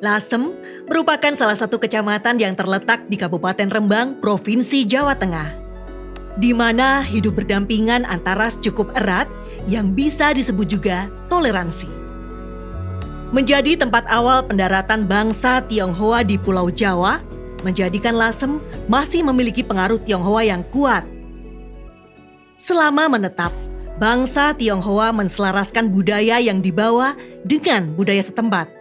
Lasem merupakan salah satu kecamatan yang terletak di Kabupaten Rembang, Provinsi Jawa Tengah, di mana hidup berdampingan antara ras cukup erat yang bisa disebut juga toleransi. Menjadi tempat awal pendaratan bangsa Tionghoa di Pulau Jawa, menjadikan Lasem masih memiliki pengaruh Tionghoa yang kuat. Selama menetap, bangsa Tionghoa menselaraskan budaya yang dibawa dengan budaya setempat.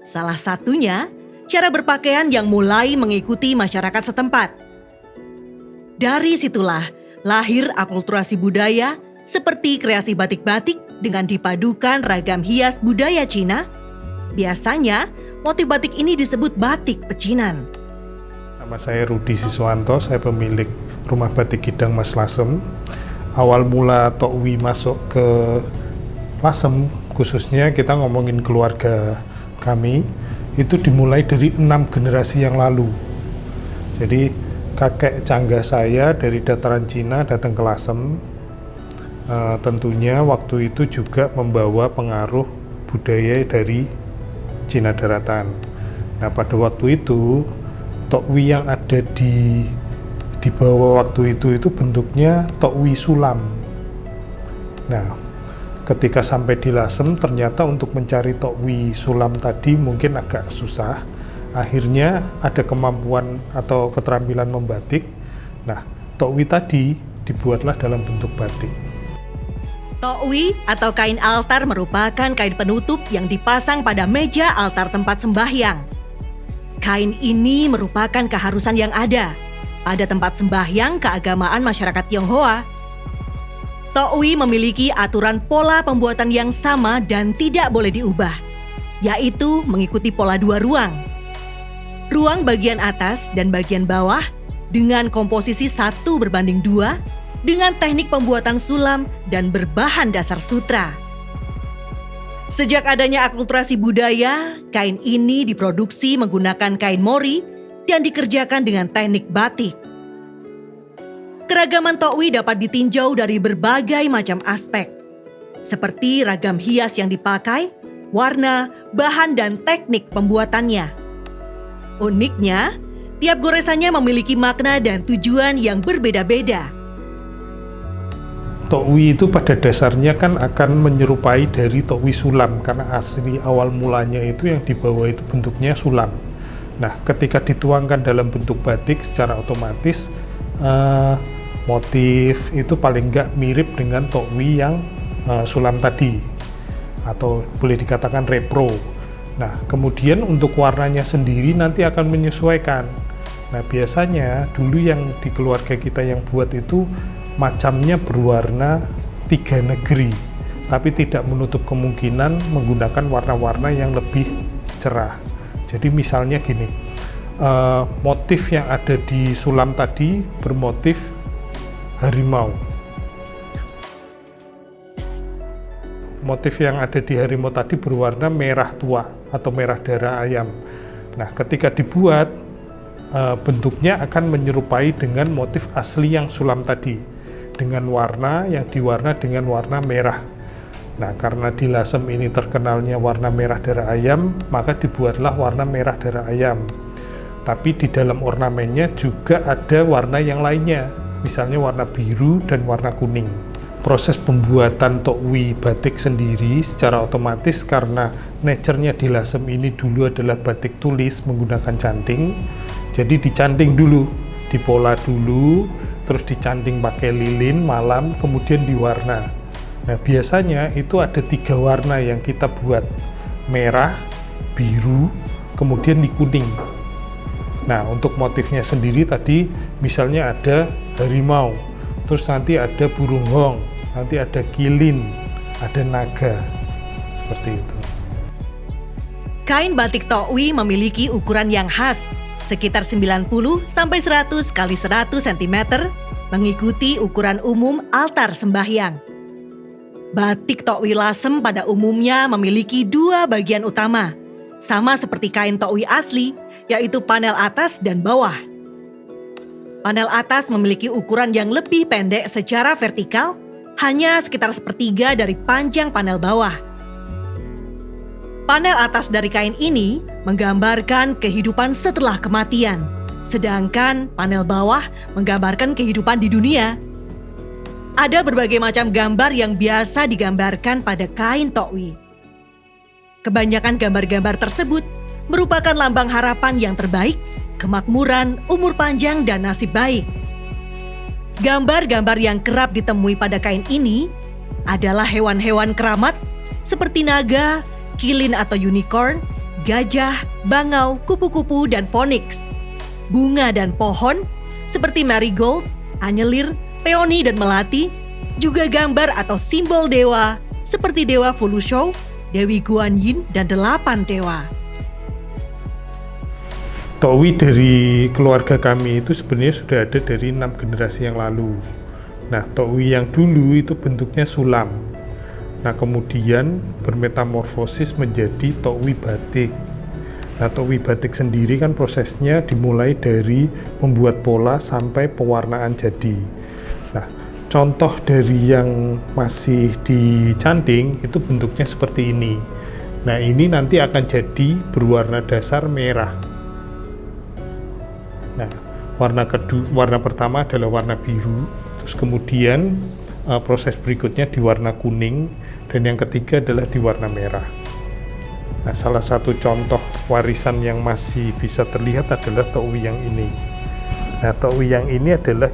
Salah satunya, cara berpakaian yang mulai mengikuti masyarakat setempat. Dari situlah lahir akulturasi budaya seperti kreasi batik-batik dengan dipadukan ragam hias budaya Cina. Biasanya, motif batik ini disebut batik pecinan. Nama saya Rudi Siswanto, saya pemilik Rumah Batik Kidang Mas Lasem. Awal mula Tok Wi masuk ke Lasem, khususnya kita ngomongin keluarga kami, itu dimulai dari 6 generasi yang lalu. Jadi kakek canggah saya dari dataran Cina datang ke Lasem. Tentunya waktu itu juga membawa pengaruh budaya dari Cina daratan. Nah, pada waktu itu Tok Wi yang ada di bawah waktu itu bentuknya Tok Wi Sulam. Nah, ketika sampai di Lasem ternyata untuk mencari Tok Wi Sulam tadi mungkin agak susah. Akhirnya ada kemampuan atau keterampilan membatik. Nah, Tok Wi tadi dibuatlah dalam bentuk batik. Tok Wi atau kain altar merupakan kain penutup yang dipasang pada meja altar tempat sembahyang. Kain ini merupakan keharusan yang ada pada tempat sembahyang keagamaan masyarakat Tionghoa. Tok Wi memiliki aturan pola pembuatan yang sama dan tidak boleh diubah, yaitu mengikuti pola 2 ruang. Ruang bagian atas dan bagian bawah dengan komposisi 1:2 dengan teknik pembuatan sulam dan berbahan dasar sutra. Sejak adanya akulturasi budaya, kain ini diproduksi menggunakan kain mori dan dikerjakan dengan teknik batik. Keragaman Tok Wi dapat ditinjau dari berbagai macam aspek, seperti ragam hias yang dipakai, warna, bahan, dan teknik pembuatannya. Uniknya, tiap goresannya memiliki makna dan tujuan yang berbeda-beda. Tok Wi itu pada dasarnya kan akan menyerupai dari Tok Wi Sulam, karena asli awal mulanya itu yang di bawah itu bentuknya sulam. Nah, ketika dituangkan dalam bentuk batik secara otomatis motif itu paling nggak mirip dengan Tok Wi yang sulam tadi, atau boleh dikatakan repro. Nah, kemudian untuk warnanya sendiri nanti akan menyesuaikan. Nah, biasanya dulu yang di keluarga kita yang buat itu macamnya berwarna 3 negeri, tapi tidak menutup kemungkinan menggunakan warna-warna yang lebih cerah. Jadi misalnya gini, motif yang ada di sulam tadi bermotif harimau. Motif yang ada di harimau tadi berwarna merah tua atau merah darah ayam. Nah, ketika dibuat, bentuknya akan menyerupai dengan motif asli yang sulam tadi, dengan warna yang diwarna dengan warna merah. Nah, karena di Lasem ini terkenalnya warna merah darah ayam, maka dibuatlah warna merah darah ayam. Tapi di dalam ornamennya juga ada warna yang lainnya, misalnya warna biru dan warna kuning. Proses pembuatan Tok Wi batik sendiri secara otomatis karena nature-nya di Lasem ini dulu adalah batik tulis menggunakan canting. Jadi dicanting dulu, dipola dulu, terus dicanting pakai lilin malam, kemudian diwarna. Nah, biasanya itu ada 3 warna yang kita buat, merah, biru, kemudian di kuning. Nah, untuk motifnya sendiri tadi misalnya ada harimau, terus nanti ada burung hong, nanti ada kilin, ada naga, seperti itu. Kain batik Tok Wi memiliki ukuran yang khas, sekitar 90 sampai 100 kali 100 cm, mengikuti ukuran umum altar sembahyang. Batik Tok Wi Lasem pada umumnya memiliki 2 bagian utama, sama seperti kain Tok Wi asli, yaitu panel atas dan bawah. Panel atas memiliki ukuran yang lebih pendek secara vertikal, hanya sekitar 1/3 dari panjang panel bawah. Panel atas dari kain ini menggambarkan kehidupan setelah kematian, sedangkan panel bawah menggambarkan kehidupan di dunia. Ada berbagai macam gambar yang biasa digambarkan pada kain tokwi. Kebanyakan gambar-gambar tersebut merupakan lambang harapan yang terbaik, kemakmuran, umur panjang, dan nasib baik. Gambar-gambar yang kerap ditemui pada kain ini adalah hewan-hewan keramat seperti naga, kilin atau unicorn, gajah, bangau, kupu-kupu, dan phoenix. Bunga dan pohon seperti marigold, anyelir, peoni, dan melati. Juga gambar atau simbol dewa seperti Dewa Fulushow, Dewi Guan Yin, dan 8 dewa. Tokwi dari keluarga kami itu sebenarnya sudah ada dari 6 generasi yang lalu. Nah, tokwi yang dulu itu bentuknya sulam. Nah, kemudian bermetamorfosis menjadi tokwi batik. Nah, tokwi batik sendiri kan prosesnya dimulai dari membuat pola sampai pewarnaan jadi. Nah, contoh dari yang masih dicanting itu bentuknya seperti ini. Nah, ini nanti akan jadi berwarna dasar merah. Nah, warna pertama adalah warna biru, terus kemudian proses berikutnya di warna kuning, dan yang ketiga adalah di warna merah. Nah, salah satu contoh warisan yang masih bisa terlihat adalah tokwi yang ini. Nah, tokwi yang ini adalah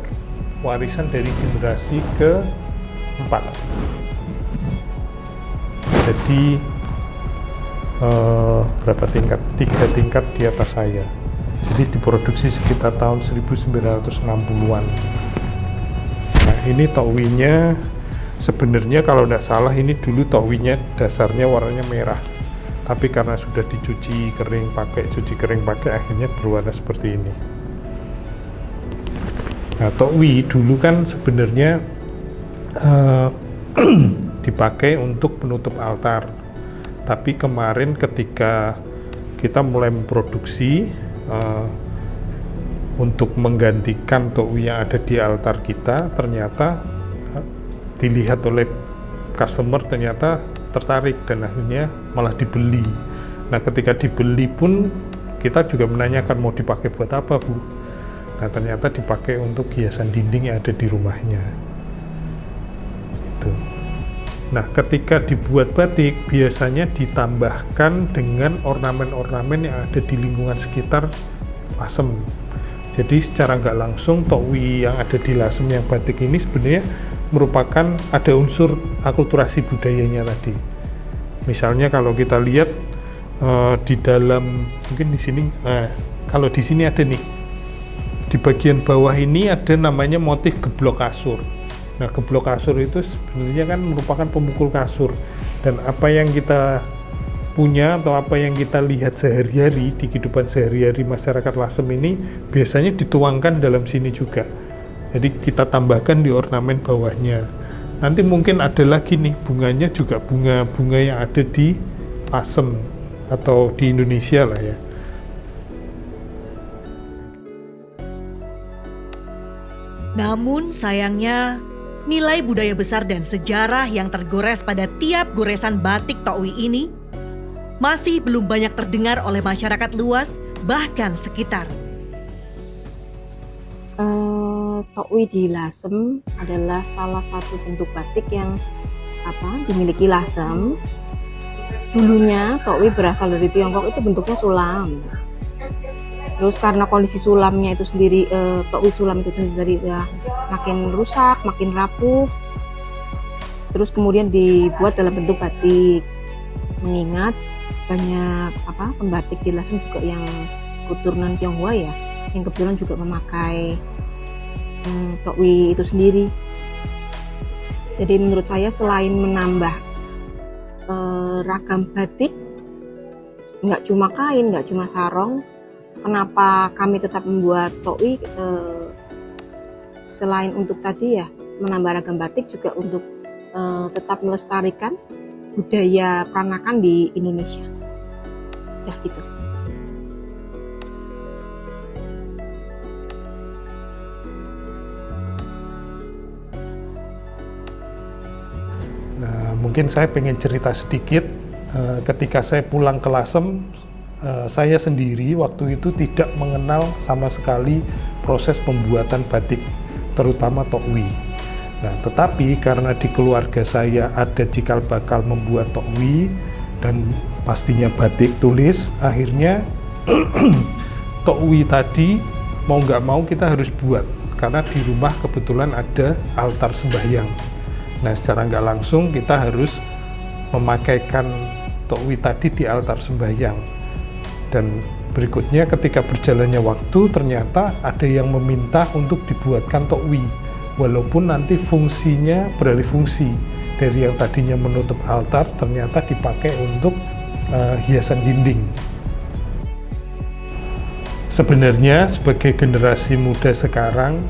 warisan dari generasi ke-4. Jadi berapa tingkat? 3 tingkat di atas saya. Jadi diproduksi sekitar tahun 1960-an. Nah, ini tokwinya sebenarnya kalau tidak salah ini dulu tokwinya dasarnya warnanya merah. Tapi karena sudah dicuci kering pakai akhirnya berwarna seperti ini. Nah, tokwi dulu kan sebenarnya dipakai untuk penutup altar. Tapi kemarin ketika kita mulai memproduksi untuk menggantikan tokwi yang ada di altar kita, ternyata dilihat oleh customer ternyata tertarik dan akhirnya malah dibeli. Nah, ketika dibeli pun kita juga menanyakan mau dipakai buat apa, Bu? Nah, ternyata dipakai untuk hiasan dinding yang ada di rumahnya. Itu. Nah, ketika dibuat batik biasanya ditambahkan dengan ornamen-ornamen yang ada di lingkungan sekitar lasem. Jadi secara nggak langsung tokwi yang ada di lasem yang batik ini sebenarnya merupakan ada unsur akulturasi budayanya tadi. Misalnya kalau kita lihat di dalam mungkin di sini, kalau di sini ada nih di bagian bawah ini ada namanya motif geblok kasur. Nah, geblok kasur itu sebenarnya kan merupakan pemukul kasur, dan apa yang kita punya atau apa yang kita lihat sehari-hari di kehidupan sehari-hari masyarakat Lasem ini biasanya dituangkan dalam sini juga. Jadi kita tambahkan di ornamen bawahnya. Nanti mungkin ada lagi nih bunganya juga bunga-bunga yang ada di Lasem atau di Indonesia lah ya. Namun sayangnya, nilai budaya besar dan sejarah yang tergores pada tiap goresan batik tokwi ini masih belum banyak terdengar oleh masyarakat luas, bahkan sekitar. Tokwi di Lasem adalah salah satu bentuk batik yang dimiliki Lasem. Dulunya tokwi berasal dari Tiongkok, itu bentuknya sulam. Terus karena kondisi sulamnya itu sendiri, tokwi sulam itu sendiri ya makin rusak, makin rapuh. Terus kemudian dibuat dalam bentuk batik. Mengingat banyak pembatik di Lasem juga yang keturunan Tionghoa ya, yang kebetulan juga memakai tokwi itu sendiri. Jadi menurut saya selain menambah ragam batik, nggak cuma kain, nggak cuma sarong, kenapa kami tetap membuat tokwi, selain untuk tadi ya menambah ragam batik, juga untuk tetap melestarikan budaya peranakan di Indonesia. Ya gitu. Nah, mungkin saya pengen cerita sedikit ketika saya pulang ke Lasem, saya sendiri waktu itu tidak mengenal sama sekali proses pembuatan batik, terutama tokwi. Nah, tetapi karena di keluarga saya ada cikal bakal membuat tokwi dan pastinya batik tulis, akhirnya tokwi tadi mau nggak mau kita harus buat, karena di rumah kebetulan ada altar sembahyang. Nah, secara nggak langsung kita harus memakaikan tokwi tadi di altar sembahyang. Dan berikutnya ketika berjalannya waktu, ternyata ada yang meminta untuk dibuatkan tokwi, walaupun nanti fungsinya beralih fungsi dari yang tadinya menutup altar ternyata dipakai untuk hiasan dinding. Sebenarnya sebagai generasi muda sekarang,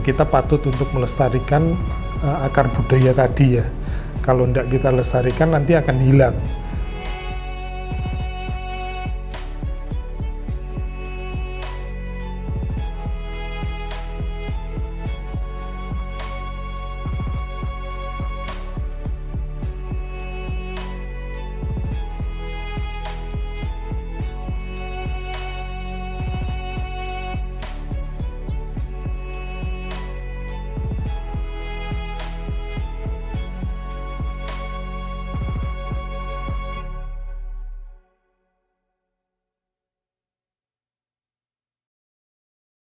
kita patut untuk melestarikan akar budaya tadi ya. Kalau tidak kita lestarikan nanti akan hilang.